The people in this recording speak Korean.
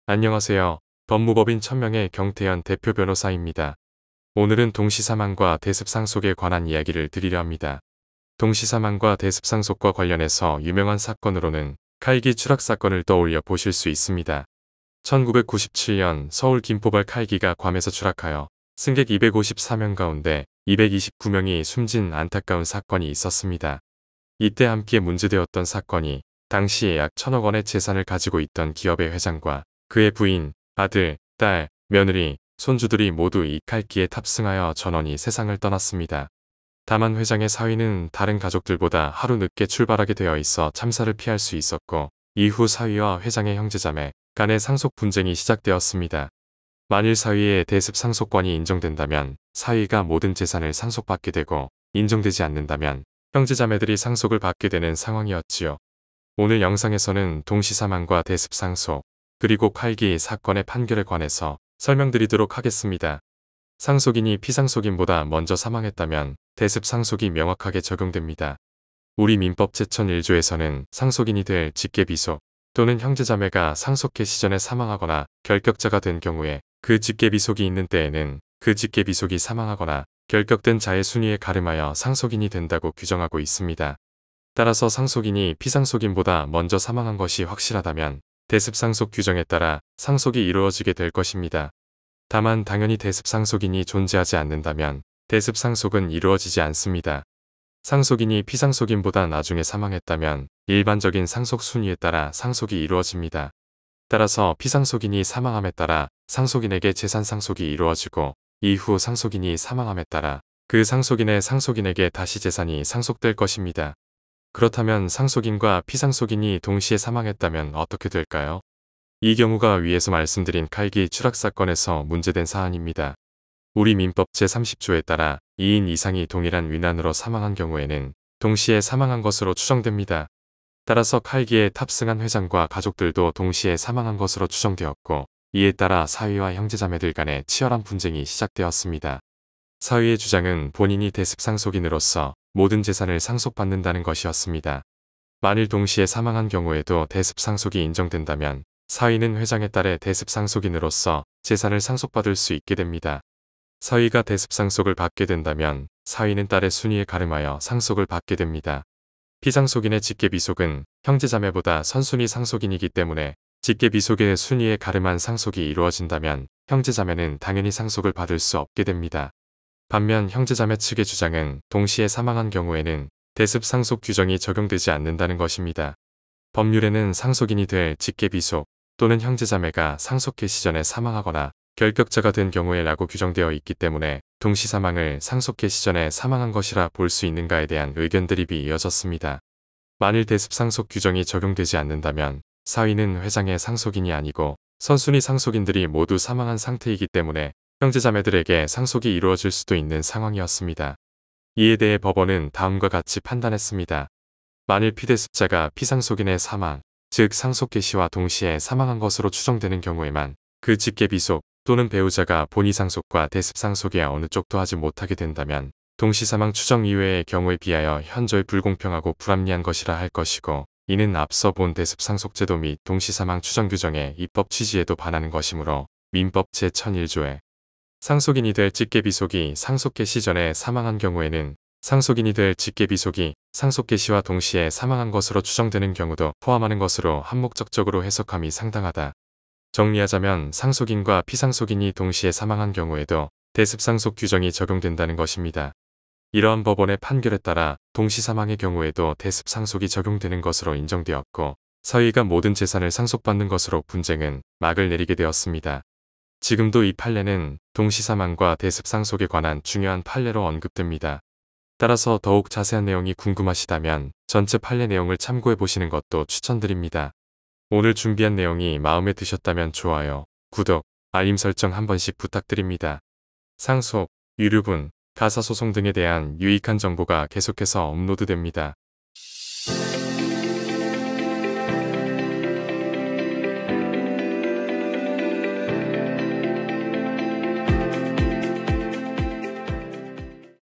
안녕하세요. 법무법인 천명의 경태현 대표 변호사입니다. 오늘은 동시사망과 대습상속에 관한 이야기를 드리려 합니다. 동시사망과 대습상속과 관련해서 유명한 사건으로는 칼기 추락 사건을 떠올려 보실 수 있습니다. 1997년 서울 김포발 칼기가 괌에서 추락하여 승객 254명 가운데 229명이 숨진 안타까운 사건이 있었습니다. 이때 함께 문제되었던 사건이 당시에 약 1,000억 원의 재산을 가지고 있던 기업의 회장과 그의 부인, 아들, 딸, 며느리, 손주들이 모두 이 칼기에 탑승하여 전원이 세상을 떠났습니다. 다만 회장의 사위는 다른 가족들보다 하루 늦게 출발하게 되어 있어 참사를 피할 수 있었고, 이후 사위와 회장의 형제자매 간의 상속 분쟁이 시작되었습니다. 만일 사위의 대습 상속권이 인정된다면 사위가 모든 재산을 상속받게 되고, 인정되지 않는다면 형제자매들이 상속을 받게 되는 상황이었지요. 오늘 영상에서는 동시사망과 대습 상속, 그리고 칼기 사건의 판결에 관해서 설명드리도록 하겠습니다. 상속인이 피상속인보다 먼저 사망했다면 대습 상속이 명확하게 적용됩니다. 우리 민법 제1001조에서는 상속인이 될 직계비속 또는 형제자매가 상속해 시전에 사망하거나 결격자가 된 경우에 그 직계비속이 있는 때에는 그 직계비속이 사망하거나 결격된 자의 순위에 가름하여 상속인이 된다고 규정하고 있습니다. 따라서 상속인이 피상속인보다 먼저 사망한 것이 확실하다면 대습상속 규정에 따라 상속이 이루어지게 될 것입니다. 다만 당연히 대습상속인이 존재하지 않는다면 대습상속은 이루어지지 않습니다. 상속인이 피상속인보다 나중에 사망했다면 일반적인 상속 순위에 따라 상속이 이루어집니다. 따라서 피상속인이 사망함에 따라 상속인에게 재산 상속이 이루어지고, 이후 상속인이 사망함에 따라 그 상속인의 상속인에게 다시 재산이 상속될 것입니다. 그렇다면 상속인과 피상속인이 동시에 사망했다면 어떻게 될까요? 이 경우가 위에서 말씀드린 칼기 추락 사건에서 문제된 사안입니다. 우리 민법 제30조에 따라 2인 이상이 동일한 위난으로 사망한 경우에는 동시에 사망한 것으로 추정됩니다. 따라서 칼기에 탑승한 회장과 가족들도 동시에 사망한 것으로 추정되었고, 이에 따라 사위와 형제자매들 간의 치열한 분쟁이 시작되었습니다. 사위의 주장은 본인이 대습상속인으로서 모든 재산을 상속받는다는 것이었습니다. 만일 동시에 사망한 경우에도 대습상속이 인정된다면 사위는 회장의 딸의 대습상속인으로서 재산을 상속받을 수 있게 됩니다. 사위가 대습상속을 받게 된다면 사위는 딸의 순위에 가름하여 상속을 받게 됩니다. 피상속인의 직계비속은 형제자매보다 선순위 상속인이기 때문에 직계비속의 순위에 가름한 상속이 이루어진다면 형제자매는 당연히 상속을 받을 수 없게 됩니다. 반면 형제자매 측의 주장은 동시에 사망한 경우에는 대습상속 규정이 적용되지 않는다는 것입니다. 법률에는 상속인이 될 직계비속 또는 형제자매가 상속해 시전에 사망하거나 결격자가 된 경우에 라고 규정되어 있기 때문에 동시사망을 상속해 시전에 사망한 것이라 볼 수 있는가에 대한 의견 대립이 이어졌습니다. 만일 대습상속 규정이 적용되지 않는다면 사위는 회장의 상속인이 아니고 선순위 상속인들이 모두 사망한 상태이기 때문에 형제자매들에게 상속이 이루어질 수도 있는 상황이었습니다. 이에 대해 법원은 다음과 같이 판단했습니다. 만일 피대습자가 피상속인의 사망, 즉 상속 개시와 동시에 사망한 것으로 추정되는 경우에만 그 직계비속 또는 배우자가 본의상속과 대습상속에 어느 쪽도 하지 못하게 된다면 동시사망 추정 이외의 경우에 비하여 현저히 불공평하고 불합리한 것이라 할 것이고, 이는 앞서 본 대습상속제도 및 동시사망 추정 규정의 입법 취지에도 반하는 것이므로 민법 제1001조에 상속인이 될 직계비속이 상속개 시전에 사망한 경우에는 상속인이 될 직계비속이 상속개 시와 동시에 사망한 것으로 추정되는 경우도 포함하는 것으로 한목적적으로 해석함이 상당하다. 정리하자면 상속인과 피상속인이 동시에 사망한 경우에도 대습상속 규정이 적용된다는 것입니다. 이러한 법원의 판결에 따라 동시사망의 경우에도 대습상속이 적용되는 것으로 인정되었고, 사위가 모든 재산을 상속받는 것으로 분쟁은 막을 내리게 되었습니다. 지금도 이 판례는 동시사망과 대습상속에 관한 중요한 판례로 언급됩니다. 따라서 더욱 자세한 내용이 궁금하시다면 전체 판례 내용을 참고해 보시는 것도 추천드립니다. 오늘 준비한 내용이 마음에 드셨다면 좋아요, 구독, 알림 설정 한 번씩 부탁드립니다. 상속, 유류분, 가사소송 등에 대한 유익한 정보가 계속해서 업로드됩니다.